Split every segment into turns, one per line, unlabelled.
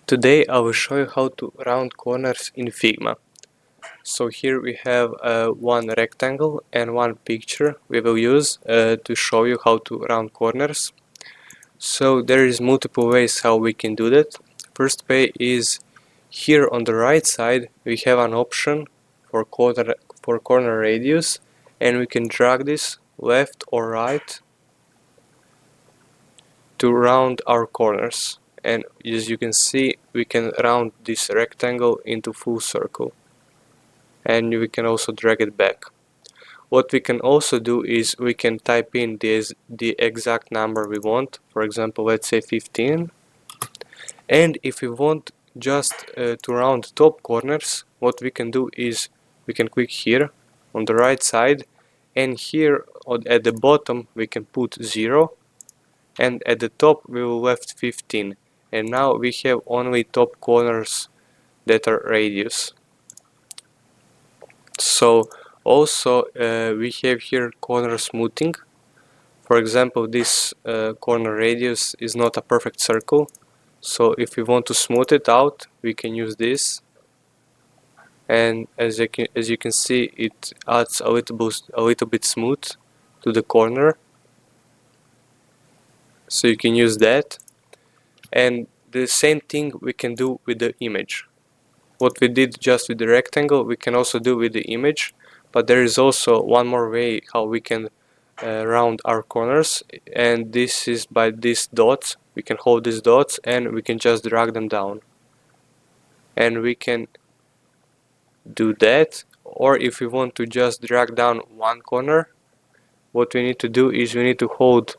Today I will show you how to round corners in Figma. So here we have one rectangle and one picture we will use to show you how to round corners. So there is multiple ways how we can do that. First way is here on the right side we have an option for corner radius, and we can drag this left or right to round our corners. And as you can see, we can round this rectangle into full circle, and we can also drag it back. What we can also do is we can type in the exact number we want. For example, let's say 15. And if we want just to round top corners, what we can do is we can click here on the right side, and here at the bottom we can put 0, and at the top we will left 15, and now we have only top corners that are radius. So also we have here corner smoothing. For example, this corner radius is not a perfect circle, so if we want to smooth it out we can use this, and as you can see, it adds a little bit smooth to the corner, so you can use that. And the same thing we can do with the image. What we did just with the rectangle we can also do with the image, but there is also one more way how we can round our corners, and this is by these dots. We can hold these dots and we can just drag them down, and we can do that. Or if we want to just drag down one corner, what we need to do is we need to hold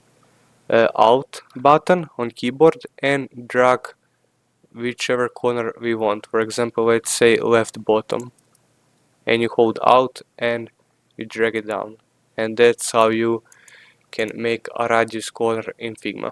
Alt button on keyboard and drag whichever corner we want. For example, let's say left bottom, and you hold Alt and you drag it down, and that's how you can make a radius corner in Figma.